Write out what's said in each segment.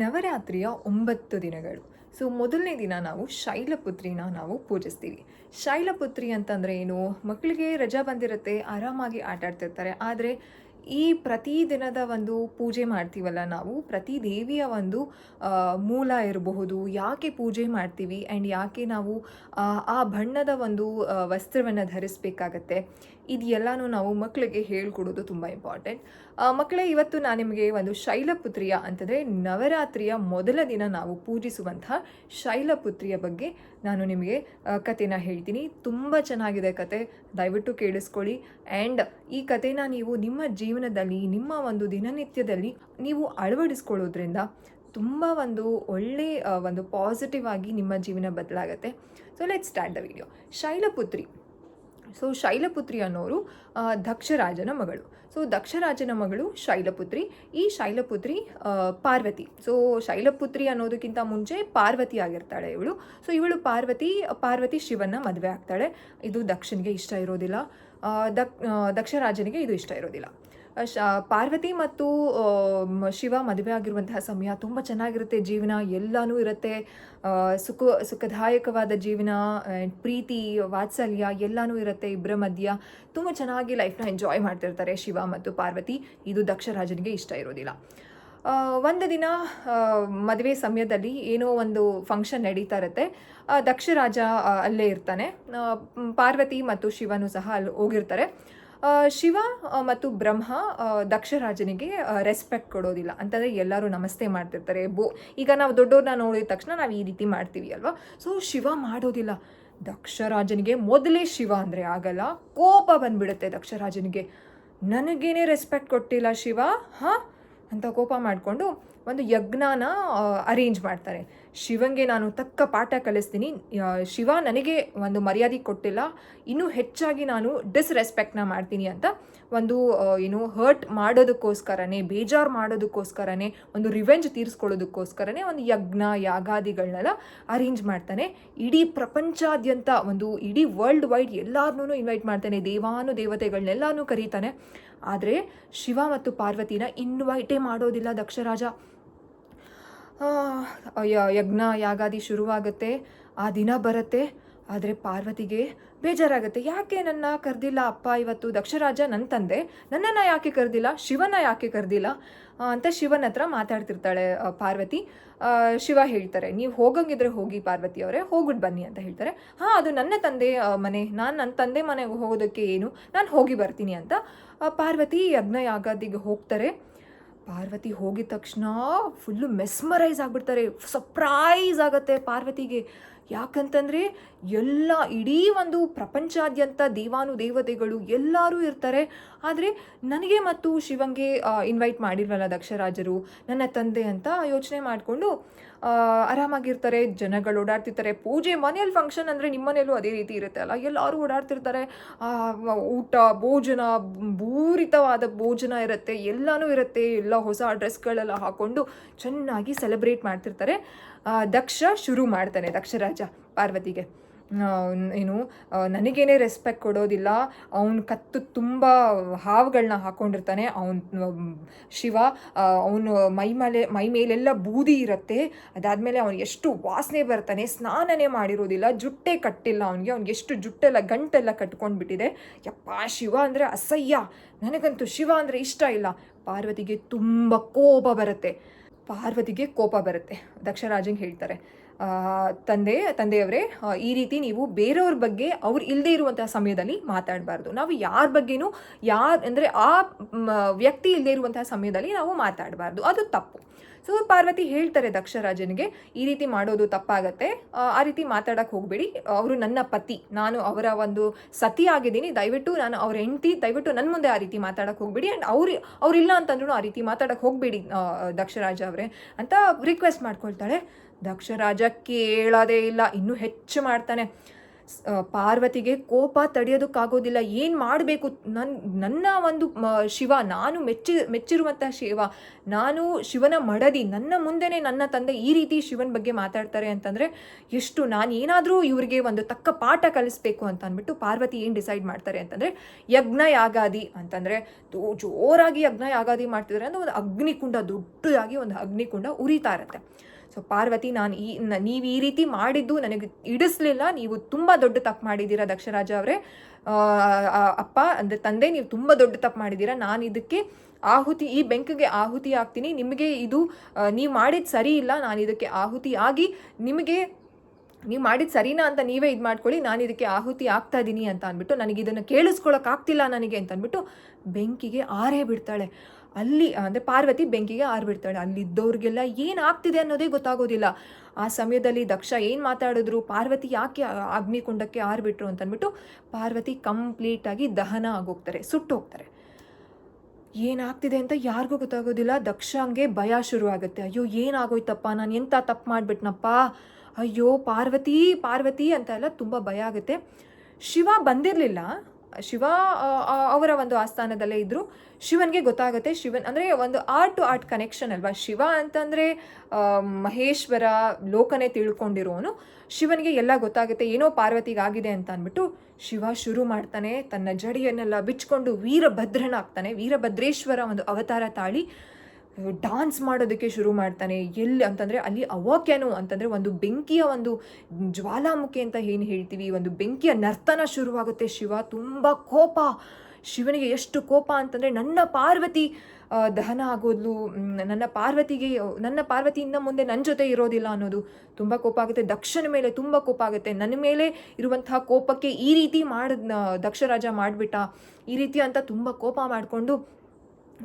ನವರಾತ್ರಿಯ 9 ದಿನಗಳು. ಸೊ ಮೊದಲನೇ ದಿನ ನಾವು ಶೈಲಪುತ್ರಿನ ನಾವು ಪೂಜಿಸ್ತೀವಿ. ಶೈಲಪುತ್ರಿ ಅಂತಂದರೆ ಏನು? ಮಕ್ಕಳಿಗೆ ರಜಾ ಬಂದಿರುತ್ತೆ, ಆರಾಮಾಗಿ ಆಟ ಆಡ್ತಿರ್ತಾರೆ. ಆದರೆ ಈ ಪ್ರತಿ ದಿನದ ಒಂದು ಪೂಜೆ ಮಾಡ್ತೀವಲ್ಲ ನಾವು, ಪ್ರತಿ ದೇವಿಯ ಒಂದು ಮೂಲ ಇರಬಹುದು, ಯಾಕೆ ಪೂಜೆ ಮಾಡ್ತೀವಿ ಆ್ಯಂಡ್ ಯಾಕೆ ನಾವು ಆ ಬಣ್ಣದ ಒಂದು ವಸ್ತ್ರವನ್ನು ಧರಿಸಬೇಕಾಗತ್ತೆ, ಇದೆಲ್ಲನೂ ನಾವು ಮಕ್ಕಳಿಗೆ ಹೇಳ್ಕೊಡೋದು ತುಂಬ ಇಂಪಾರ್ಟೆಂಟ್. ಮಕ್ಕಳೇ, ಇವತ್ತು ನಾನು ನಿಮಗೆ ಒಂದು ಶೈಲಪುತ್ರಿಯ ಅಂತಂದರೆ ನವರಾತ್ರಿಯ ಮೊದಲ ದಿನ ನಾವು ಪೂಜಿಸುವಂತಹ ಶೈಲಪುತ್ರಿಯ ಬಗ್ಗೆ ನಾನು ನಿಮಗೆ ಕಥೆನ ಹೇಳ್ತೀನಿ. ತುಂಬ ಚೆನ್ನಾಗಿದೆ ಕತೆ, ದಯವಿಟ್ಟು ಕೇಳಿಸ್ಕೊಳ್ಳಿ. ಆ್ಯಂಡ್ ಈ ಕಥೆನ ನೀವು ನಿಮ್ಮ ಜೀವನದಲ್ಲಿ, ನಿಮ್ಮ ಒಂದು ದಿನನಿತ್ಯದಲ್ಲಿ ನೀವು ಅಳವಡಿಸ್ಕೊಳ್ಳೋದ್ರಿಂದ ತುಂಬ ಒಂದು ಒಳ್ಳೆ ಒಂದು ಪಾಸಿಟಿವ್ ಆಗಿ ನಿಮ್ಮ ಜೀವನ ಬದಲಾಗತ್ತೆ. So let's start the video. Shailaputri. So Shailaputri ಅನ್ನೋರು ದಕ್ಷರಾಜನ ಮಗಳು. ಸೊ ದಕ್ಷರಾಜನ ಮಗಳು ಶೈಲಪುತ್ರಿ. ಈ ಶೈಲಪುತ್ರಿ ಪಾರ್ವತಿ. ಸೊ ಶೈಲಪುತ್ರಿ ಅನ್ನೋದಕ್ಕಿಂತ ಮುಂಚೆ ಪಾರ್ವತಿ ಆಗಿರ್ತಾಳೆ ಇವಳು. ಸೊ ಇವಳು ಪಾರ್ವತಿ ಶಿವನ ಮದುವೆ ಆಗ್ತಾಳೆ. ಇದು ದಕ್ಷನಿಗೆ ಇಷ್ಟ ಇರೋದಿಲ್ಲ, ದಕ್ಷರಾಜನಿಗೆ ಇದು ಇಷ್ಟ ಇರೋದಿಲ್ಲ. ಪಾರ್ವತಿ ಮತ್ತು ಶಿವ ಮದುವೆ ಆಗಿರುವಂತಹ ಸಮಯ ತುಂಬ ಚೆನ್ನಾಗಿರುತ್ತೆ, ಜೀವನ ಎಲ್ಲನೂ ಇರುತ್ತೆ, ಸುಖದಾಯಕವಾದ ಜೀವನ, ಪ್ರೀತಿ ವಾತ್ಸಲ್ಯ ಎಲ್ಲನೂ ಇರುತ್ತೆ ಇಬ್ಬರ ಮಧ್ಯ. ತುಂಬ ಚೆನ್ನಾಗಿ ಲೈಫ್ನ ಎಂಜಾಯ್ ಮಾಡ್ತಿರ್ತಾರೆ ಶಿವ ಮತ್ತು ಪಾರ್ವತಿ. ಇದು ದಕ್ಷರಾಜನಿಗೆ ಇಷ್ಟ ಇರೋದಿಲ್ಲ. ಒಂದು ದಿನ ಮದುವೆ ಸಮಯದಲ್ಲಿ ಏನೋ ಒಂದು ಫಂಕ್ಷನ್ ನಡೀತಾ ಇರುತ್ತೆ. ದಕ್ಷರಾಜ ಅಲ್ಲೇ ಇರ್ತಾನೆ, ಪಾರ್ವತಿ ಮತ್ತು ಶಿವನು ಸಹ ಅಲ್ಲಿ ಹೋಗಿರ್ತಾರೆ. ಶಿವ ಮತ್ತು ಬ್ರಹ್ಮ ದಕ್ಷರಾಜನಿಗೆ ರೆಸ್ಪೆಕ್ಟ್ ಕೊಡೋದಿಲ್ಲ. ಅಂತಂದರೆ ಎಲ್ಲರೂ ನಮಸ್ತೆ ಮಾಡ್ತಿರ್ತಾರೆ. ಈಗ ನಾವು ದೊಡ್ಡವ್ರನ್ನ ನೋಡಿದ ತಕ್ಷಣ ನಾವು ಈ ರೀತಿ ಮಾಡ್ತೀವಿ ಅಲ್ವಾ. ಸೊ ಶಿವ ಮಾಡೋದಿಲ್ಲ. ದಕ್ಷರಾಜನಿಗೆ ಮೊದಲೇ ಶಿವ ಅಂದರೆ ಆಗಲ್ಲ, ಕೋಪ ಬಂದ್ಬಿಡುತ್ತೆ ದಕ್ಷರಾಜನಿಗೆ. ನನಗೇನೆ ರೆಸ್ಪೆಕ್ಟ್ ಕೊಟ್ಟಿಲ್ಲ ಶಿವ ಅಂತ ಕೋಪ ಮಾಡಿಕೊಂಡು ಒಂದು ಯಜ್ಞನ ಅರೇಂಜ್ ಮಾಡ್ತಾರೆ. ಶಿವಂಗೆ ನಾನು ತಕ್ಕ ಪಾಠ ಕಲಿಸ್ತೀನಿ, ಶಿವ ನನಗೆ ಒಂದು ಮರ್ಯಾದೆ ಕೊಟ್ಟಿಲ್ಲ, ಇನ್ನೂ ಹೆಚ್ಚಾಗಿ ನಾನು ಡಿಸ್ರೆಸ್ಪೆಕ್ಟ್ನ ಮಾಡ್ತೀನಿ ಅಂತ ಒಂದು ಹರ್ಟ್ ಮಾಡೋದಕ್ಕೋಸ್ಕರನೇ, ಬೇಜಾರು ಮಾಡೋದಕ್ಕೋಸ್ಕರನೇ, ಒಂದು ರಿವೆಂಜ್ ತೀರಿಸ್ಕೊಳ್ಳೋದಕ್ಕೋಸ್ಕರನೇ ಒಂದು ಯಜ್ಞ ಯಾಗಾದಿಗಳನ್ನೆಲ್ಲ ಅರೇಂಜ್ ಮಾಡ್ತಾನೆ. ಇಡೀ ಪ್ರಪಂಚಾದ್ಯಂತ ಒಂದು ಇಡೀ ವರ್ಲ್ಡ್ ವೈಡ್ ಎಲ್ಲರನ್ನೂ ಇನ್ವೈಟ್ ಮಾಡ್ತಾನೆ, ದೇವತೆಗಳನ್ನೆಲ್ಲನೂ ಕರೀತಾನೆ. ಆದರೆ ಶಿವ ಮತ್ತು ಪಾರ್ವತಿನ ಇನ್ವೈಟೇ ಮಾಡೋದಿಲ್ಲ ದಕ್ಷರಾಜ. ಯಜ್ಞ ಯಾಗಾದಿ ಶುರುವಾಗುತ್ತೆ, ಆ ದಿನ ಬರುತ್ತೆ. ಆದರೆ ಪಾರ್ವತಿಗೆ ಬೇಜಾರಾಗುತ್ತೆ. ಯಾಕೆ ನನ್ನ ಕರೆದಿಲ್ಲ ಅಪ್ಪ ಇವತ್ತು? ದಕ್ಷರಾಜ ನನ್ನ ತಂದೆ, ನನ್ನನ್ನು ಯಾಕೆ ಕರೆದಿಲ್ಲ, ಶಿವನ ಯಾಕೆ ಕರೆದಿಲ್ಲ ಅಂತ ಶಿವನ ಹತ್ರ ಮಾತಾಡ್ತಿರ್ತಾಳೆ ಪಾರ್ವತಿ. ಶಿವ ಹೇಳ್ತಾರೆ, ನೀವು ಹೋಗಂಗಿದ್ರೆ ಹೋಗಿ ಪಾರ್ವತಿ ಅವರೇ, ಹೋಗ್ಬಿಟ್ಟು ಬನ್ನಿ ಅಂತ ಹೇಳ್ತಾರೆ. ಅದು ನನ್ನ ತಂದೆ ಮನೆ, ನಾನು ನನ್ನ ತಂದೆ ಮನೆಗೆ ಹೋಗೋದಕ್ಕೆ ಏನು, ನಾನು ಹೋಗಿ ಬರ್ತೀನಿ ಅಂತ ಪಾರ್ವತಿ ಯಜ್ಞ ಯಾಗಾದಿಗೆ ಹೋಗ್ತಾರೆ. ಪಾರ್ವತಿ ಹೋಗಿದ ತಕ್ಷಣ ಫುಲ್ಲು ಮೆಸ್ಮರೈಸ್ ಆಗಿಬಿಡ್ತಾರೆ. ಸರ್ಪ್ರೈಸ್ ಆಗುತ್ತೆ ಪಾರ್ವತಿಗೆ. ಯಾಕಂತಂದರೆ ಇಡೀ ಒಂದು ಪ್ರಪಂಚಾದ್ಯಂತ ದೇವತೆಗಳು ಎಲ್ಲರೂ ಇರ್ತಾರೆ. ಆದರೆ ನನಗೆ ಮತ್ತು ಶಿವಂಗೆ ಇನ್ವೈಟ್ ಮಾಡಿಲ್ವಲ್ಲ ದಕ್ಷರಾಜರು, ನನ್ನ ತಂದೆ ಅಂತ ಯೋಚನೆ ಮಾಡಿಕೊಂಡು ಆರಾಮಾಗಿರ್ತಾರೆ. ಜನಗಳು ಓಡಾಡ್ತಿರ್ತಾರೆ. ಪೂಜೆ ಮನೆಯಲ್ಲಿ ಫಂಕ್ಷನ್ ಅಂದರೆ ನಿಮ್ಮ ಮನೆಯಲ್ಲೂ ಅದೇ ರೀತಿ ಇರುತ್ತೆ ಅಲ್ಲ, ಎಲ್ಲರೂ ಓಡಾಡ್ತಿರ್ತಾರೆ. ಊಟ ಭೋಜನ, ಭೂರಿತವಾದ ಭೋಜನ ಇರುತ್ತೆ, ಎಲ್ಲನೂ ಇರುತ್ತೆ. ಎಲ್ಲ ಹೊಸ ಡ್ರೆಸ್ಗಳೆಲ್ಲ ಹಾಕ್ಕೊಂಡು ಚೆನ್ನಾಗಿ ಸೆಲೆಬ್ರೇಟ್ ಮಾಡ್ತಿರ್ತಾರೆ. ದಕ್ಷ ಶುರು ಮಾಡ್ತಾನೆ, ದಕ್ಷರಾಜ ಪಾರ್ವತಿಗೆ ನನಗೇನೆ ರೆಸ್ಪೆಕ್ಟ್ ಕೊಡೋದಿಲ್ಲ, ಅವನು ಕತ್ತು ತುಂಬ ಹಾವುಗಳನ್ನ ಹಾಕ್ಕೊಂಡಿರ್ತಾನೆ. ಶಿವ ಅವನು ಮೈ ಮೇಲೆಲ್ಲ ಬೂದಿ ಇರುತ್ತೆ. ಅದಾದಮೇಲೆ ಅವನು ಎಷ್ಟು ವಾಸನೆ ಬರ್ತಾನೆ, ಸ್ನಾನನೇ ಮಾಡಿರೋದಿಲ್ಲ, ಜುಟ್ಟೇ ಕಟ್ಟಿಲ್ಲ ಅವ್ನಿಗೆ ಎಷ್ಟು ಜುಟ್ಟೆಲ್ಲ ಗಂಟೆಲ್ಲ ಕಟ್ಕೊಂಡ್ಬಿಟ್ಟಿದೆ. ಯಪ್ಪ, ಶಿವ ಅಂದರೆ ಅಸಹ್ಯ, ನನಗಂತೂ ಶಿವ ಅಂದರೆ ಇಷ್ಟ ಇಲ್ಲ. ಪಾರ್ವತಿಗೆ ತುಂಬ ಕೋಪ ಬರುತ್ತೆ. ದಕ್ಷರಾಜಂಗೆ ಹೇಳ್ತಾರೆ, ತಂದೆಯವರೇ, ಈ ರೀತಿ ನೀವು ಬೇರೆಯವ್ರ ಬಗ್ಗೆ ಅವ್ರು ಇಲ್ಲದೆ ಇರುವಂತಹ ಸಮಯದಲ್ಲಿ ಮಾತಾಡಬಾರ್ದು. ನಾವು ಯಾರ ಬಗ್ಗೆನೂ ಆ ವ್ಯಕ್ತಿ ಇಲ್ಲದೆ ಇರುವಂತಹ ಸಮಯದಲ್ಲಿ ನಾವು ಮಾತಾಡಬಾರ್ದು, ಅದು ತಪ್ಪು. ಸೊ ಪಾರ್ವತಿ ಹೇಳ್ತಾರೆ ದಕ್ಷರಾಜನಿಗೆ, ಈ ರೀತಿ ಮಾಡೋದು ತಪ್ಪಾಗತ್ತೆ, ಆ ರೀತಿ ಮಾತಾಡಕ್ಕೆ ಹೋಗಬೇಡಿ. ಅವರು ನನ್ನ ಪತಿ, ನಾನು ಅವರ ಒಂದು ಸತಿ ಆಗಿದ್ದೀನಿ, ದಯವಿಟ್ಟು ನಾನು ಅವ್ರ ಹೆಂಡತಿ, ದಯವಿಟ್ಟು ನನ್ನ ಮುಂದೆ ಆ ರೀತಿ ಮಾತಾಡಕ್ಕೆ ಹೋಗಬೇಡಿ. ಆ್ಯಂಡ್ ಅವ್ರಿಲ್ಲ ಅಂತಂದ್ರೂ ಆ ರೀತಿ ಮಾತಾಡಕ್ಕೆ ಹೋಗಬೇಡಿ ದಕ್ಷರಾಜ ಅವರೇ ಅಂತ ರಿಕ್ವೆಸ್ಟ್ ಮಾಡ್ಕೊಳ್ತಾಳೆ. ದಕ್ಷರಾಜ ಕೇಳೋದೇ ಇಲ್ಲ, ಇನ್ನೂ ಹೆಚ್ಚು ಮಾಡ್ತಾನೆ. ಪಾರ್ವತಿಗೆ ಕೋಪ ತಡೆಯೋದಕ್ಕಾಗೋದಿಲ್ಲ. ಏನು ಮಾಡಬೇಕು, ನನ್ನ ಒಂದು ಶಿವ, ನಾನು ಮೆಚ್ಚಿರುವಂತಹ ಶಿವ, ನಾನು ಶಿವನ ಮಡದಿ, ನನ್ನ ಮುಂದೆನೇ ನನ್ನ ತಂದೆ ಈ ರೀತಿ ಶಿವನ ಬಗ್ಗೆ ಮಾತಾಡ್ತಾರೆ ಅಂತಂದರೆ ಎಷ್ಟು, ನಾನು ಏನಾದರೂ ಇವರಿಗೆ ಒಂದು ತಕ್ಕ ಪಾಠ ಕಲಿಸ್ಬೇಕು ಅಂತ ಅಂದ್ಬಿಟ್ಟು ಪಾರ್ವತಿ ಏನು ಡಿಸೈಡ್ ಮಾಡ್ತಾರೆ ಅಂತಂದರೆ, ಯಜ್ಞ ಯಾಗಾದಿ ಅಂತಂದರೆ ಜೋರಾಗಿ ಯಜ್ಞ ಯಾಗಾದಿ ಮಾಡ್ತಿದ್ದಾರೆ ಅಂದರೆ ಒಂದು ಅಗ್ನಿಕುಂಡ, ದೊಡ್ಡದಾಗಿ ಒಂದು ಅಗ್ನಿಕುಂಡ ಉರಿತಾ ಇರುತ್ತೆ. ಸೊ ಪಾರ್ವತಿ, ನೀವು ಈ ರೀತಿ ಮಾಡಿದ್ದು ನನಗೆ ಇಡಿಸ್ಲಿಲ್ಲ, ನೀವು ತುಂಬ ದೊಡ್ಡ ತಪ್ಪು ಮಾಡಿದ್ದೀರಾ ದಕ್ಷರಾಜ ಅವರೇ, ಅಪ್ಪ ಅಂದರೆ ತಂದೆ, ನೀವು ತುಂಬ ದೊಡ್ಡ ತಪ್ಪು ಮಾಡಿದ್ದೀರಾ, ನಾನು ಇದಕ್ಕೆ ಈ ಬೆಂಕಿಗೆ ಆಹುತಿ ಆಗ್ತೀನಿ, ನಿಮಗೆ ಇದು ನೀವು ಮಾಡಿದ್ದು ಸರಿ ಇಲ್ಲ, ನಾನು ಇದಕ್ಕೆ ಆಹುತಿ ಆಗಿ ನಿಮಗೆ, ನೀವು ಮಾಡಿದ್ದು ಸರಿನಾ ಅಂತ ನೀವೇ ಇದು ಮಾಡ್ಕೊಳ್ಳಿ, ನಾನು ಇದಕ್ಕೆ ಆಹುತಿ ಆಗ್ತಾ ಇದ್ದೀನಿ ಅಂತ ಅಂದ್ಬಿಟ್ಟು, ನನಗೆ ಇದನ್ನು ಕೇಳಿಸ್ಕೊಳ್ಳೋಕ್ಕಾಗ್ತಿಲ್ಲ ನನಗೆ ಅಂತ ಅಂದ್ಬಿಟ್ಟು ಬೆಂಕಿಗೆ ಆರೇ ಬಿಡ್ತಾಳೆ. ಅಲ್ಲಿ ಅಂದರೆ ಪಾರ್ವತಿ ಬೆಂಕಿಗೆ ಆರ್ಬಿಡ್ತಾಳೆ. ಅಲ್ಲಿದ್ದವ್ರಿಗೆಲ್ಲ ಏನಾಗ್ತಿದೆ ಅನ್ನೋದೇ ಗೊತ್ತಾಗೋದಿಲ್ಲ. ಆ ಸಮಯದಲ್ಲಿ ದಕ್ಷ ಏನು ಮಾತಾಡಿದ್ರು, ಪಾರ್ವತಿ ಯಾಕೆ ಅಗ್ನಿಕುಂಡಕ್ಕೆ ಆರ್ಬಿಟ್ರು ಅಂತಂದ್ಬಿಟ್ಟು ಪಾರ್ವತಿ ಕಂಪ್ಲೀಟಾಗಿ ದಹನ ಆಗೋಗ್ತಾರೆ, ಸುಟ್ಟೋಗ್ತಾರೆ. ಏನಾಗ್ತಿದೆ ಅಂತ ಯಾರಿಗೂ ಗೊತ್ತಾಗೋದಿಲ್ಲ. ದಕ್ಷಂಗೆ ಭಯ ಶುರು ಆಗುತ್ತೆ. ಅಯ್ಯೋ ಏನಾಗೋಯ್ತಪ್ಪ, ನಾನು ಎಂಥ ತಪ್ಪು ಮಾಡಿಬಿಟ್ನಪ್ಪ, ಅಯ್ಯೋ ಪಾರ್ವತಿ ಪಾರ್ವತಿ ಅಂತ ಎಲ್ಲ ತುಂಬ ಭಯ ಆಗುತ್ತೆ. ಶಿವ ಬಂದಿರಲಿಲ್ಲ, ಶಿವ ಅವರ ಒಂದು ಆಸ್ಥಾನದಲ್ಲೇ ಇದ್ದರು. ಶಿವನಿಗೆ ಗೊತ್ತಾಗುತ್ತೆ, ಶಿವನ್ ಅಂದರೆ ಒಂದು ಆರ್ಟ್ ಟು ಆರ್ಟ್ ಕನೆಕ್ಷನ್ ಅಲ್ವಾ. ಶಿವ ಅಂತಂದರೆ ಮಹೇಶ್ವರ ಲೋಕನೇ ತಿಳ್ಕೊಂಡಿರೋನು. ಶಿವನಿಗೆ ಎಲ್ಲ ಗೊತ್ತಾಗುತ್ತೆ, ಏನೋ ಪಾರ್ವತಿಗಾಗಿದೆ ಅಂತ ಅಂದ್ಬಿಟ್ಟು ಶಿವ ಶುರು ಮಾಡ್ತಾನೆ, ತನ್ನ ಜಡಿಯನ್ನೆಲ್ಲ ಬಿಚ್ಕೊಂಡು ವೀರಭದ್ರನಾಗ್ತಾನೆ. ವೀರಭದ್ರೇಶ್ವರ ಒಂದು ಅವತಾರ ತಾಳಿ ಡಾನ್ಸ್ ಮಾಡೋದಕ್ಕೆ ಶುರು ಮಾಡ್ತಾನೆ. ಎಲ್ಲಿ ಅಂತಂದರೆ ಅಲ್ಲಿ ಅವಾಕ್ಯಾನು ಅಂತಂದರೆ ಒಂದು ಬೆಂಕಿಯ ಒಂದು ಜ್ವಾಲಾಮುಖಿ ಅಂತ ಏನು ಹೇಳ್ತೀವಿ, ಒಂದು ಬೆಂಕಿಯ ನರ್ತನ ಶುರುವಾಗುತ್ತೆ. ಶಿವ ತುಂಬ ಕೋಪ, ಶಿವನಿಗೆ ಎಷ್ಟು ಕೋಪ ಅಂತಂದರೆ ನನ್ನ ಪಾರ್ವತಿ ದಹನ ಆಗೋದ್ಲು, ನನ್ನ ಪಾರ್ವತಿ ಇನ್ನು ಮುಂದೆ ನನ್ನ ಜೊತೆ ಇರೋದಿಲ್ಲ ಅನ್ನೋದು ತುಂಬ ಕೋಪ ಆಗುತ್ತೆ. ದಕ್ಷನ ಮೇಲೆ ತುಂಬ ಕೋಪ ಆಗುತ್ತೆ. ನನ್ನ ಮೇಲೆ ಇರುವಂತಹ ಕೋಪಕ್ಕೆ ಈ ರೀತಿ ದಕ್ಷರಾಜ ಮಾಡಿಬಿಟ್ಟ ಈ ರೀತಿ ಅಂತ ತುಂಬ ಕೋಪ ಮಾಡಿಕೊಂಡು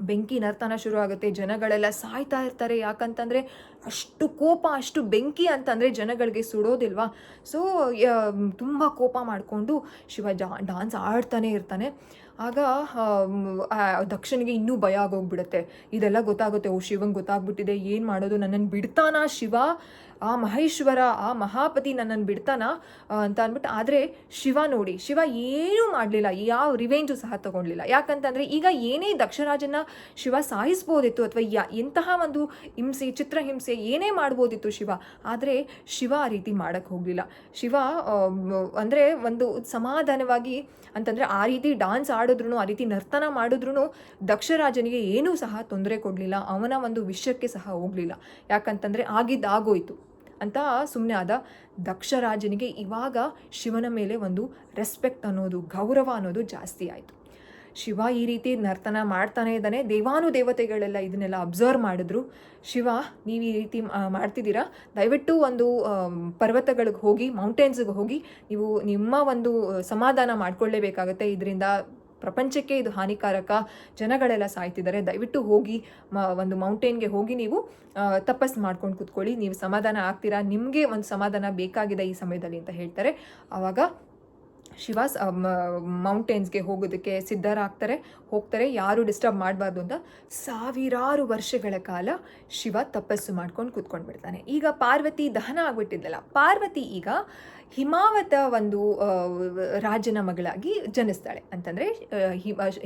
ಬೆಂಕಿ ನರ್ತನ ಶುರು ಆಗುತ್ತೆ. ಜನಗಳೆಲ್ಲ ಸಾಯ್ತಾ ಇರ್ತಾರೆ. ಯಾಕಂತಂದರೆ ಅಷ್ಟು ಕೋಪ, ಅಷ್ಟು ಬೆಂಕಿ ಅಂತಂದರೆ ಜನಗಳಿಗೆ ಸುಡೋದಿಲ್ವಾ. ಸೊ ತುಂಬ ಕೋಪ ಮಾಡಿಕೊಂಡು ಶಿವ ಡಾನ್ಸ್ ಆಡ್ತಾನೆ ಇರ್ತಾನೆ. ಆಗ ದಕ್ಷನಿಗೆ ಇನ್ನೂ ಭಯ ಆಗೋಗ್ಬಿಡುತ್ತೆ. ಇದೆಲ್ಲ ಗೊತ್ತಾಗುತ್ತೆ, ಓ ಶಿವಂಗೆ ಗೊತ್ತಾಗ್ಬಿಟ್ಟಿದೆ, ಏನು ಮಾಡೋದು, ನನ್ನನ್ನು ಬಿಡ್ತಾನಾ ಶಿವ, ಆ ಮಹೇಶ್ವರ, ಆ ಮಹಾಪತಿ ನನ್ನನ್ನು ಬಿಡ್ತಾನ ಅಂತ ಅಂದ್ಬಿಟ್ಟು. ಆದರೆ ಶಿವ ನೋಡಿ, ಶಿವ ಏನೂ ಮಾಡಲಿಲ್ಲ, ಯಾವ ರಿವೆಂಜು ಸಹ ತೊಗೊಳ್ಲಿಲ್ಲ. ಯಾಕಂತಂದರೆ ಈಗ ಏನೇ ದಕ್ಷರಾಜನ ಶಿವ ಸಾಯಿಸ್ಬೋದಿತ್ತು, ಅಥವಾ ಎಂತಹ ಒಂದು ಹಿಂಸೆ, ಚಿತ್ರಹಿಂಸೆ ಏನೇ ಮಾಡ್ಬೋದಿತ್ತು ಶಿವ, ಆದರೆ ಶಿವ ಆ ರೀತಿ ಮಾಡೋಕ್ಕೆ ಹೋಗಲಿಲ್ಲ. ಶಿವ ಅಂದರೆ ಒಂದು ಸಮಾಧಾನವಾಗಿ ಅಂತಂದರೆ ಆ ರೀತಿ ಡಾನ್ಸ್ ಆಡಿದ್ರು, ಆ ರೀತಿ ನರ್ತನ ಮಾಡಿದ್ರು ದಕ್ಷರಾಜನಿಗೆ ಏನೂ ಸಹ ತೊಂದರೆ ಕೊಡಲಿಲ್ಲ, ಅವನ ಒಂದು ವಿಷಯಕ್ಕೆ ಸಹ ಹೋಗಲಿಲ್ಲ. ಯಾಕಂತಂದರೆ ಆಗೋಯ್ತು ಅಂತ ಸುಮ್ಮನೆ ಆದ. ದಕ್ಷರಾಜನಿಗೆ ಇವಾಗ ಶಿವನ ಮೇಲೆ ಒಂದು ರೆಸ್ಪೆಕ್ಟ್ ಅನ್ನೋದು, ಗೌರವ ಅನ್ನೋದು ಜಾಸ್ತಿ ಆಯಿತು. ಶಿವ ಈ ರೀತಿ ನರ್ತನ ಮಾಡ್ತಾನೆ ಇದ್ದಾನೆ. ದೇವಾನುದೇವತೆಗಳೆಲ್ಲ ಇದನ್ನೆಲ್ಲ ಅಬ್ಸರ್ವ್ ಮಾಡಿದ್ರು. ಶಿವ, ನೀವು ಈ ರೀತಿ ಮಾಡ್ತಿದ್ದೀರಾ, ದಯವಿಟ್ಟು ಒಂದು ಪರ್ವತಗಳಿಗೆ ಹೋಗಿ, ಮೌಂಟೇನ್ಸ್ಗೆ ಹೋಗಿ ನೀವು ನಿಮ್ಮ ಒಂದು ಸಮಾಧಾನ ಮಾಡ್ಕೊಳ್ಳೇಬೇಕಾಗತ್ತೆ. ಇದರಿಂದ ಪ್ರಪಂಚಕ್ಕೆ ಇದು ಹಾನಿಕಾರಕ, ಜನಗಳೆಲ್ಲ ಸಾಯ್ತಿದ್ದಾರೆ, ದಯವಿಟ್ಟು ಹೋಗಿ ಒಂದು ಮೌಂಟೇನ್ಗೆ ಹೋಗಿ ನೀವು ತಪಸ್ಸು ಮಾಡ್ಕೊಂಡು ಕೂತ್ಕೊಳ್ಳಿ, ನೀವು ಸಮಾಧಾನ ಆಗ್ತೀರಾ, ನಿಮಗೆ ಒಂದು ಸಮಾಧಾನ ಬೇಕಾಗಿದೆ ಈ ಸಮಯದಲ್ಲಿ ಅಂತ ಹೇಳ್ತಾರೆ. ಆವಾಗ ಶಿವ ಮೌಂಟೇನ್ಸ್ಗೆ ಹೋಗೋದಕ್ಕೆ ಹೋಗ್ತಾರೆ. ಯಾರು ಡಿಸ್ಟರ್ಬ್ ಮಾಡಬಾರ್ದು ಅಂತ ಸಾವಿರಾರು ವರ್ಷಗಳ ಕಾಲ ಶಿವ ತಪಸ್ಸು ಮಾಡ್ಕೊಂಡು ಕೂತ್ಕೊಂಡು ಬಿಡ್ತಾನೆ. ಈಗ ಪಾರ್ವತಿ ದಹನ ಆಗ್ಬಿಟ್ಟಿದ್ದಲ್ಲ, ಪಾರ್ವತಿ ಈಗ ಹಿಮಾವತ ಒಂದು ರಾಜನ ಮಗಳಾಗಿ ಜನಿಸ್ತಾಳೆ. ಅಂತಂದರೆ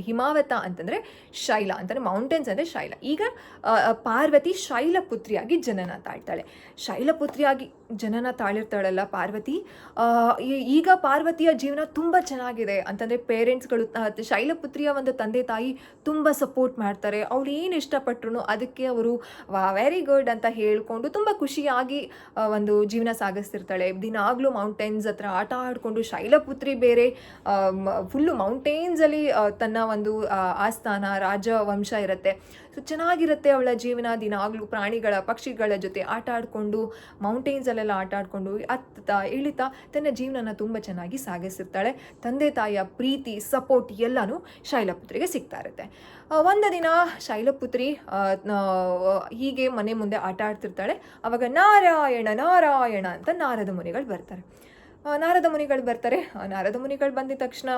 ಹಿಮಾವತ ಅಂತಂದರೆ ಶೈಲ, ಅಂತಂದರೆ ಮೌಂಟೇನ್ಸ್ ಅಂದರೆ ಶೈಲ. ಈಗ ಪಾರ್ವತಿ ಶೈಲಪುತ್ರಿಯಾಗಿ ಜನನ ತಾಳ್ತಾಳೆ. ಶೈಲಪುತ್ರಿಯಾಗಿ ಜನನ ತಾಳಿರ್ತಾಳಲ್ಲ ಪಾರ್ವತಿ, ಈಗ ಪಾರ್ವತಿಯ ಜೀವನ ತುಂಬ ಚೆನ್ನಾಗಿದೆ. ಅಂತಂದರೆ ಪೇರೆಂಟ್ಸ್ಗಳು, ಶೈಲಪುತ್ರಿಯ ಒಂದು ತಂದೆ ತಾಯಿ ತುಂಬ ಸಪೋರ್ಟ್ ಮಾಡ್ತಾರೆ. ಅವಳು ಏನು ಇಷ್ಟಪಟ್ಟರು ಅದಕ್ಕೆ ಅವರು ವೆರಿ ಗುಡ್ ಅಂತ ಹೇಳಿಕೊಂಡು ತುಂಬ ಖುಷಿಯಾಗಿ ಒಂದು ಜೀವನ ಸಾಗಿಸ್ತಿರ್ತಾಳೆ. ದಿನಾಗಲೂ ಮೌಂಟೇನ್ಸ್ ಹತ್ರ ಆಟ ಆಡಿಕೊಂಡು, ಶೈಲಪುತ್ರಿ ಬೇರೆ ಫುಲ್ಲು ಮೌಂಟೇನ್ಸಲ್ಲಿ ತನ್ನ ಒಂದು ಆಸ್ಥಾನ, ರಾಜವಂಶ ಇರುತ್ತೆ. ಸೊ ಚೆನ್ನಾಗಿರುತ್ತೆ ಅವಳ ಜೀವನ. ದಿನಾಗಲೂ ಪ್ರಾಣಿಗಳ, ಪಕ್ಷಿಗಳ ಜೊತೆ ಆಟ ಆಡಿಕೊಂಡು, ಮೌಂಟೇನ್ಸಲ್ಲೆಲ್ಲ ಆಟ ಆಡಿಕೊಂಡು ಹತ್ತಾ ಇಳಿತಾ ತನ್ನ ಜೀವನನ ತುಂಬ ಚೆನ್ನಾಗಿ ಸಾಗಿಸಿರ್ತಾಳೆ. ತಂದೆ ತಾಯಿಯ ಪ್ರೀತಿ, ಸಪೋರ್ಟ್ ಎಲ್ಲನೂ ಶೈಲಪುತ್ರಿಗೆ ಸಿಗ್ತಾ ಇರುತ್ತೆ. ಒಂದು ದಿನ ಶೈಲಪುತ್ರಿ ಹೀಗೆ ಮನೆ ಮುಂದೆ ಆಟ ಆಡ್ತಿರ್ತಾಳೆ. ಆವಾಗ ನಾರಾಯಣ ನಾರಾಯಣ ಅಂತ ನಾರದ ಮುನಿಗಳು ಬರ್ತಾರೆ. ನಾರದ ಮುನಿಗಳು ಬಂದಿದ ತಕ್ಷಣ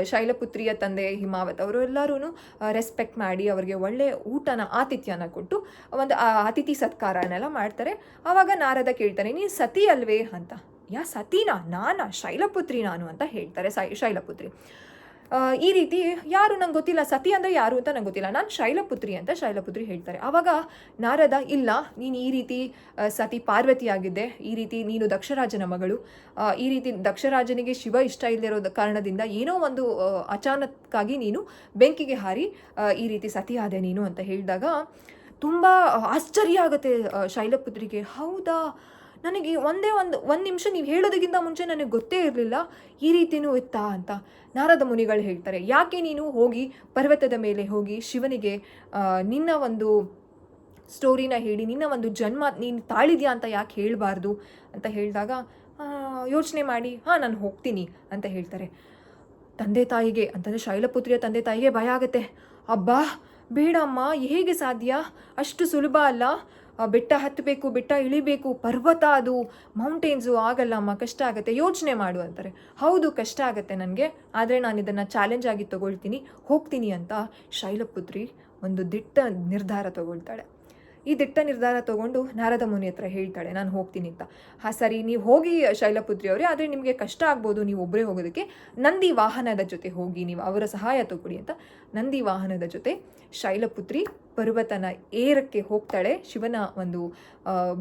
ಶೈಲಪುತ್ರಿಯ ತಂದೆ ಹಿಮಾವತ್ ಅವರು ಎಲ್ಲರೂ ರೆಸ್ಪೆಕ್ಟ್ ಮಾಡಿ ಅವರಿಗೆ ಒಳ್ಳೆಯ ಆತಿಥ್ಯನ ಕೊಟ್ಟು ಒಂದು ಅತಿಥಿ ಸತ್ಕಾರನೆಲ್ಲ ಮಾಡ್ತಾರೆ. ಆವಾಗ ನಾರದ ಕೇಳ್ತಾನೆ, ನೀನು ಸತಿ ಅಲ್ವೇ ಅಂತ. ಸತೀನಾ? ಶೈಲಪುತ್ರಿ ನಾನು ಅಂತ ಹೇಳ್ತಾರೆ ಶೈಲಪುತ್ರಿ. ಈ ರೀತಿ ಯಾರು ನಂಗೆ ಗೊತ್ತಿಲ್ಲ, ಸತಿ ಅಂದರೆ ಯಾರು ಅಂತ ನಂಗೆ ಗೊತ್ತಿಲ್ಲ, ನಾನು ಶೈಲಪುತ್ರಿ ಅಂತ ಶೈಲಪುತ್ರಿ ಹೇಳ್ತಾರೆ. ಆವಾಗ ನಾರದ, ಇಲ್ಲ, ನೀನು ಈ ರೀತಿ ಸತಿ ಪಾರ್ವತಿಯಾಗಿದ್ದೆ, ಈ ರೀತಿ ನೀನು ದಕ್ಷರಾಜನ ಮಗಳು, ಈ ರೀತಿ ದಕ್ಷರಾಜನಿಗೆ ಶಿವ ಇಷ್ಟ ಇಲ್ಲದಿರೋ ಕಾರಣದಿಂದ ಏನೋ ಒಂದು ಅಚಾನಕ್ಕಾಗಿ ನೀನು ಬೆಂಕಿಗೆ ಹಾರಿ ಈ ರೀತಿ ಸತಿಯಾದೆ ನೀನು ಅಂತ ಹೇಳಿದಾಗ ತುಂಬ ಆಶ್ಚರ್ಯ ಆಗುತ್ತೆ ಶೈಲಪುತ್ರಿಗೆ. ಹೌದಾ, ನನಗೆ ಒಂದು ನಿಮಿಷ ನೀವು ಹೇಳೋದಕ್ಕಿಂತ ಮುಂಚೆ ನನಗೆ ಗೊತ್ತೇ ಇರಲಿಲ್ಲ ಈ ರೀತಿಯೂ ಇತ್ತಾ ಅಂತ. ನಾರದ ಮುನಿಗಳು ಹೇಳ್ತಾರೆ, ಯಾಕೆ ನೀನು ಹೋಗಿ ಪರ್ವತದ ಮೇಲೆ ಹೋಗಿ ಶಿವನಿಗೆ ನಿನ್ನ ಒಂದು ಸ್ಟೋರಿನ ಹೇಳಿ, ನಿನ್ನ ಒಂದು ಜನ್ಮ ನೀನು ತಾಳಿದ್ಯಾ ಅಂತ ಯಾಕೆ ಹೇಳಬಾರ್ದು ಅಂತ ಹೇಳಿದಾಗ ಯೋಚನೆ ಮಾಡಿ ನಾನು ಹೋಗ್ತೀನಿ ಅಂತ ಹೇಳ್ತಾರೆ. ತಂದೆ ತಾಯಿಗೆ ಅಂತಂದರೆ ಶೈಲಪುತ್ರಿಯ ತಂದೆ ತಾಯಿಗೆ ಭಯ ಆಗುತ್ತೆ. ಅಬ್ಬಾ ಬೇಡಮ್ಮ, ಹೇಗೆ ಸಾಧ್ಯ, ಅಷ್ಟು ಸುಲಭ ಅಲ್ಲ, ಬೆಟ್ಟ ಹತ್ತಬೇಕು, ಬೆಟ್ಟ ಇಳಿಬೇಕು, ಪರ್ವತ, ಅದು ಮೌಂಟೇನ್ಸು, ಆಗಲ್ಲಮ್ಮ, ಕಷ್ಟ ಆಗುತ್ತೆ, ಯೋಚನೆ ಮಾಡು ಅಂತಾರೆ. ಹೌದು, ಕಷ್ಟ ಆಗುತ್ತೆ ನನಗೆ, ಆದರೆ ನಾನು ಇದನ್ನು ಚಾಲೆಂಜ್ ಆಗಿ ತೊಗೊಳ್ತೀನಿ, ಹೋಗ್ತೀನಿ ಅಂತ ಶೈಲಪುತ್ರಿ ಒಂದು ದಿಟ್ಟ ನಿರ್ಧಾರ ತಗೊಳ್ತಾಳೆ. ಈ ದಿಟ್ಟ ನಿರ್ಧಾರ ತೊಗೊಂಡು ನಾರದ ಮುನಿ ಹತ್ರ ಹೇಳ್ತಾಳೆ, ನಾನು ಹೋಗ್ತೀನಿ ಅಂತ. ಸರಿ, ನೀವು ಹೋಗಿ ಶೈಲಪುತ್ರಿ ಅವರೇ, ಆದರೆ ನಿಮಗೆ ಕಷ್ಟ ಆಗ್ಬೋದು ನೀವು ಒಬ್ಬರೇ ಹೋಗೋದಕ್ಕೆ, ನಂದಿ ವಾಹನದ ಜೊತೆ ಹೋಗಿ, ನೀವು ಅವರ ಸಹಾಯ ತಗೊಳ್ಳಿ ಅಂತ ನಂದಿ ವಾಹನದ ಜೊತೆ ಶೈಲಪುತ್ರಿ ಪರ್ವತನ ಏರಕ್ಕೆ ಹೋಗ್ತಾಳೆ. ಶಿವನ ಒಂದು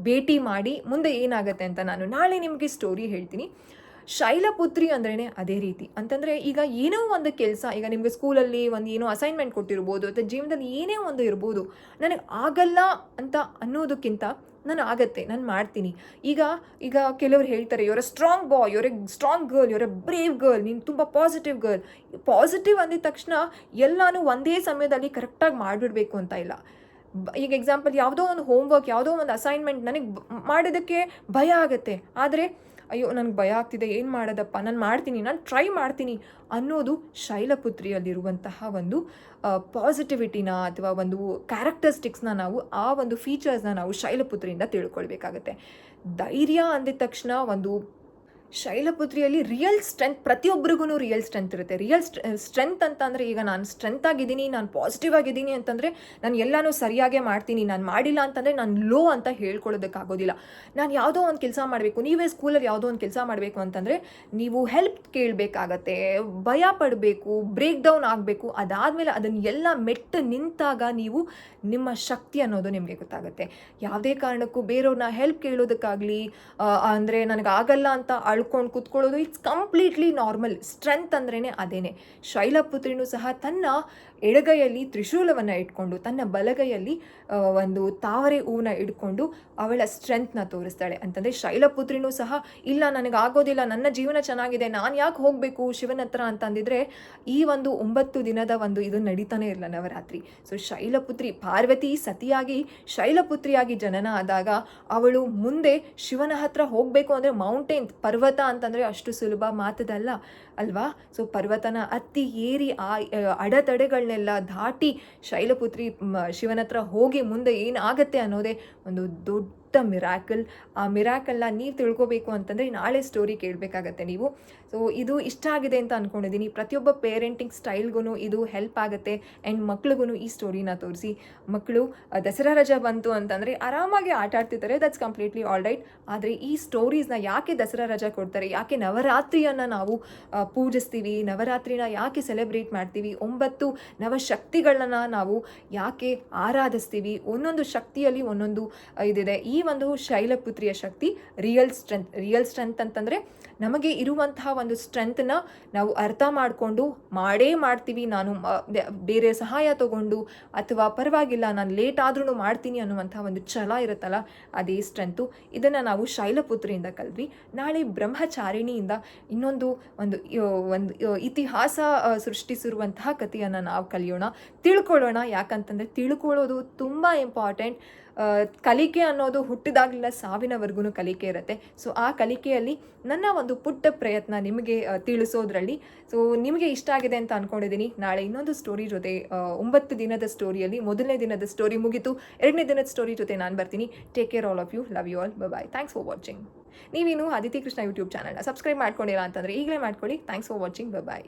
ಭೇಟಿ ಮಾಡಿ ಮುಂದೆ ಏನಾಗುತ್ತೆ ಅಂತ ನಾನು ನಾಳೆ ನಿಮಗೆ ಸ್ಟೋರಿ ಹೇಳ್ತೀನಿ. ಶೈಲಪುತ್ರಿ ಅಂದ್ರೇ ಅದೇ ರೀತಿ ಅಂತಂದರೆ, ಈಗ ಏನೋ ಒಂದು ಕೆಲಸ, ಈಗ ನಿಮಗೆ ಸ್ಕೂಲಲ್ಲಿ ಒಂದು ಏನೋ ಅಸೈನ್ಮೆಂಟ್ ಕೊಟ್ಟಿರ್ಬೋದು, ಅಥವಾ ಜೀವನದಲ್ಲಿ ಏನೇ ಒಂದು ಇರ್ಬೋದು, ನನಗೆ ಆಗಲ್ಲ ಅಂತ ಅನ್ನೋದಕ್ಕಿಂತ ನಾನು ಆಗತ್ತೆ, ನಾನು ಮಾಡ್ತೀನಿ. ಈಗ ಕೆಲವರು ಹೇಳ್ತಾರೆ, you're a strong boy, you're a strong girl, you're a brave girl, ನೀನು ತುಂಬ ಪಾಸಿಟಿವ್ ಗರ್ಲ್. ಪಾಸಿಟಿವ್ ಅಂದಿದ ತಕ್ಷಣ ಎಲ್ಲನೂ ಒಂದೇ ಸಮಯದಲ್ಲಿ ಕರೆಕ್ಟಾಗಿ ಮಾಡಿಬಿಡ್ಬೇಕು ಅಂತ ಇಲ್ಲ. ಈಗ ಎಕ್ಸಾಂಪಲ್, ಯಾವುದೋ ಒಂದು ಹೋಮ್ವರ್ಕ್, ಯಾವುದೋ ಒಂದು ಅಸೈನ್ಮೆಂಟ್ ನನಗೆ ಮಾಡೋದಕ್ಕೆ ಭಯ ಆಗುತ್ತೆ, ಆದರೆ ಅಯ್ಯೋ ನನಗೆ ಭಯ ಆಗ್ತಿದೆ, ಏನು ಮಾಡೋದಪ್ಪ, ನಾನು ಮಾಡ್ತೀನಿ, ನಾನು ಟ್ರೈ ಮಾಡ್ತೀನಿ ಅನ್ನೋದು ಶೈಲಪುತ್ರಿಯಲ್ಲಿರುವಂತಹ ಒಂದು ಪಾಸಿಟಿವಿಟಿನ ಅಥವಾ ಒಂದು ಕ್ಯಾರೆಕ್ಟರಿಸ್ಟಿಕ್ಸ್ನ ನಾವು, ಆ ಒಂದು ಫೀಚರ್ಸ್ನ ನಾವು ಶೈಲಪುತ್ರಿಯಿಂದ ತಿಳ್ಕೊಳ್ಬೇಕಾಗತ್ತೆ. ಧೈರ್ಯ ಅಂದಿದ ತಕ್ಷಣ ಒಂದು ಶೈಲಪುತ್ರಿಯಲ್ಲಿ ರಿಯಲ್ ಸ್ಟ್ರೆಂತ್, ಪ್ರತಿಯೊಬ್ಬರಿಗೂ ರಿಯಲ್ ಸ್ಟ್ರೆಂತ್ ಇರುತ್ತೆ. ರಿಯಲ್ ಸ್ಟ್ರೆಂತ್ ಅಂತ ಅಂದರೆ, ಈಗ ನಾನು ಸ್ಟ್ರೆಂತ್ ಆಗಿದ್ದೀನಿ, ನಾನು ಪಾಸಿಟಿವ್ ಆಗಿದ್ದೀನಿ ಅಂತಂದರೆ ನಾನು ಎಲ್ಲನೂ ಸರಿಯಾಗೇ ಮಾಡ್ತೀನಿ, ನಾನು ಮಾಡಿಲ್ಲ ಅಂತಂದರೆ ನಾನು ಲೋ ಅಂತ ಹೇಳ್ಕೊಳ್ಳೋದಕ್ಕಾಗೋದಿಲ್ಲ. ನಾನು ಯಾವುದೋ ಒಂದು ಕೆಲಸ ಮಾಡಬೇಕು, ನೀವೇ ಸ್ಕೂಲಲ್ಲಿ ಯಾವುದೋ ಒಂದು ಕೆಲಸ ಮಾಡಬೇಕು ಅಂತಂದರೆ ನೀವು ಹೆಲ್ಪ್ ಕೇಳಬೇಕಾಗತ್ತೆ, ಭಯ ಪಡಬೇಕು, ಬ್ರೇಕ್ ಡೌನ್ ಆಗಬೇಕು. ಅದಾದಮೇಲೆ ಅದನ್ನು ಎಲ್ಲ ಮೆಟ್ಟು ನಿಂತಾಗ ನೀವು ನಿಮ್ಮ ಶಕ್ತಿ ಅನ್ನೋದು ನಿಮಗೆ ಗೊತ್ತಾಗುತ್ತೆ. ಯಾವುದೇ ಕಾರಣಕ್ಕೂ ಬೇರೆಯವ್ರನ್ನ ಹೆಲ್ಪ್ ಕೇಳೋದಕ್ಕಾಗಲಿ, ಅಂದರೆ ನನಗಾಗಲ್ಲ ಅಂತ ಅಳ್ಕೊಂಡು ಕೂತ್ಕೊಳ್ಳೋದು, ಇಟ್ಸ್ ಕಂಪ್ಲೀಟ್ಲಿ ನಾರ್ಮಲ್. ಸ್ಟ್ರೆಂತ್ ಅಂದ್ರೇ ಅದೇನೆ. ಶೈಲಪುತ್ರಿನೂ ಸಹ ತನ್ನ ಎಡಗೈಯಲ್ಲಿ ತ್ರಿಶೂಲವನ್ನು ಇಟ್ಕೊಂಡು, ತನ್ನ ಬಲಗೈಯಲ್ಲಿ ಒಂದು ತಾವರೆ ಹೂವನ್ನ ಇಟ್ಕೊಂಡು ಅವಳ ಸ್ಟ್ರೆಂತ್ನ ತೋರಿಸ್ತಾಳೆ. ಅಂತಂದರೆ ಶೈಲಪುತ್ರಿನೂ ಸಹ, ಇಲ್ಲ ನನಗಾಗೋದಿಲ್ಲ, ನನ್ನ ಜೀವನ ಚೆನ್ನಾಗಿದೆ, ನಾನು ಯಾಕೆ ಹೋಗಬೇಕು ಶಿವನ ಹತ್ರ ಅಂತಂದಿದ್ರೆ ಈ ಒಂದು 9 ದಿನದ ಒಂದು ಇದು ನಡೀತಾನೆ ಇರಲ್ಲ, ನವರಾತ್ರಿ. ಸೊ ಶೈಲಪುತ್ರಿ ಪಾರ್ವತಿ ಸತಿಯಾಗಿ ಶೈಲಪುತ್ರಿಯಾಗಿ ಜನನ ಆದಾಗ ಅವಳು ಮುಂದೆ ಶಿವನ ಹತ್ರ ಹೋಗಬೇಕು ಅಂದರೆ ಮೌಂಟೇನ್, ಪರ್ವತ ಅಂತಂದರೆ ಅಷ್ಟು ಸುಲಭ ಮಾತದಲ್ಲ ಅಲ್ವಾ. ಸೊ ಪರ್ವತನ ಹತ್ತಿ ಏರಿ ಆ ಅಡೆತಡೆಗಳನ್ನೆಲ್ಲ ದಾಟಿ ಶೈಲಪುತ್ರಿ ಶಿವನ ಹತ್ರ ಹೋಗಿ ಮುಂದೆ ಏನಾಗತ್ತೆ ಅನ್ನೋದೇ ಒಂದು ದೊಡ್ಡ ಮಿರಾಕಲ್. ಆ ಮಿರಾಕಲ್ನ ನೀವು ತಿಳ್ಕೊಬೇಕು ಅಂತಂದರೆ ನಾಳೆ ಸ್ಟೋರಿ ಕೇಳಬೇಕಾಗತ್ತೆ ನೀವು. ಸೊ ಇದು ಇಷ್ಟ ಆಗಿದೆ ಅಂತ ಅಂದ್ಕೊಂಡಿದ್ದೀನಿ. ಪ್ರತಿಯೊಬ್ಬ ಪೇರೆಂಟಿಂಗ್ ಸ್ಟೈಲ್ಗೂ ಇದು ಹೆಲ್ಪ್ ಆಗುತ್ತೆ. ಆ್ಯಂಡ್ ಮಕ್ಳಿಗೂ ಈ ಸ್ಟೋರಿನ ತೋರಿಸಿ, ಮಕ್ಕಳು ದಸರಾ ರಜಾ ಬಂತು ಅಂತಂದರೆ ಆರಾಮಾಗಿ ಆಟ ಆಡ್ತಿರ್ತಾರೆ, ದಟ್ಸ್ ಕಂಪ್ಲೀಟ್ಲಿ ಆಲ್ ರೈಟ್. ಆದರೆ ಈ ಸ್ಟೋರೀಸ್ನ ಯಾಕೆ ದಸರಾ ರಜಾ ಕೊಡ್ತಾರೆ, ಯಾಕೆ ನವರಾತ್ರಿಯನ್ನು ನಾವು ಪೂಜಿಸ್ತೀವಿ, ನವರಾತ್ರಿನ ಯಾಕೆ ಸೆಲೆಬ್ರೇಟ್ ಮಾಡ್ತೀವಿ, 9 ನವಶಕ್ತಿಗಳನ್ನ ನಾವು ಯಾಕೆ ಆರಾಧಿಸ್ತೀವಿ, ಒಂದೊಂದು ಶಕ್ತಿಯಲ್ಲಿ ಒಂದೊಂದು ಇದಿದೆ. ಈ ಒಂದು ಶೈಲಪುತ್ರಿಯ ಶಕ್ತಿ ರಿಯಲ್ ಸ್ಟ್ರೆಂತ್ ಅಂತಂದರೆ ನಮಗೆ ಇರುವಂತಹ ಒಂದು ಸ್ಟ್ರೆಂತ್ನ ನಾವು ಅರ್ಥ ಮಾಡಿಕೊಂಡು ಮಾಡೇ ಮಾಡ್ತೀವಿ, ನಾನು ಬೇರೆ ಸಹಾಯ ತಗೊಂಡು ಅಥವಾ ಪರವಾಗಿಲ್ಲ ನಾನು ಲೇಟ್ ಆದ್ರೂ ಮಾಡ್ತೀನಿ ಅನ್ನುವಂಥ ಒಂದು ಛಲ ಇರುತ್ತಲ್ಲ, ಅದೇ ಸ್ಟ್ರೆಂತು. ಇದನ್ನು ನಾವು ಶೈಲಪುತ್ರಿಯಿಂದ ಕಲ್ತ್ವಿ. ನಾಳೆ ಬ್ರಹ್ಮಚಾರಿಣಿಯಿಂದ ಇನ್ನೊಂದು ಇತಿಹಾಸ ಸೃಷ್ಟಿಸಿರುವಂತಹ ಕಥೆಯನ್ನು ನಾವು ಕಲಿಯೋಣ, ತಿಳ್ಕೊಳ್ಳೋಣ. ಯಾಕಂತಂದರೆ ತಿಳ್ಕೊಳ್ಳೋದು ತುಂಬ ಇಂಪಾರ್ಟೆಂಟ್. ಕಲಿಕೆ ಅನ್ನೋದು ಹುಟ್ಟಿದಾಗಲಿಲ್ಲ ಸಾವಿನವರೆಗೂ ಕಲಿಕೆ ಇರುತ್ತೆ. ಸೊ ಆ ಕಲಿಕೆಯಲ್ಲಿ ನನ್ನ ಒಂದು ಪುಟ್ಟ ಪ್ರಯತ್ನ ನಿಮಗೆ ತಿಳಿಸೋದ್ರಲ್ಲಿ ಸೊ ನಿಮಗೆ ಇಷ್ಟ ಆಗಿದೆ ಅಂತ ಅಂದ್ಕೊಂಡಿದ್ದೀನಿ. ನಾಳೆ ಇನ್ನೊಂದು ಸ್ಟೋರಿ ಜೊತೆ 9 ದಿನದ ಸ್ಟೋರಿಯಲ್ಲಿ ಮೊದಲನೇ ದಿನದ ಸ್ಟೋರಿ ಮುಗಿತು, 2ನೇ ದಿನದ ಸ್ಟೋರಿ ಜೊತೆ ನಾನು ಬರ್ತೀನಿ. Take care all of you, love you all, bye. Thanks for watching. ನೀವೇನು ಅದಿತಿ ಕೃಷ್ಣ ಯೂಟ್ಯೂಬ್ ಚಾನಲ್ನ ಸಬ್ಸ್ಕ್ರೈಬ್ ಮಾಡ್ಕೊಂಡಿಲ್ಲ ಅಂತಂದರೆ ಈಗಲೇ ಮಾಡ್ಕೊಳ್ಳಿ. Thanks for watching, bye.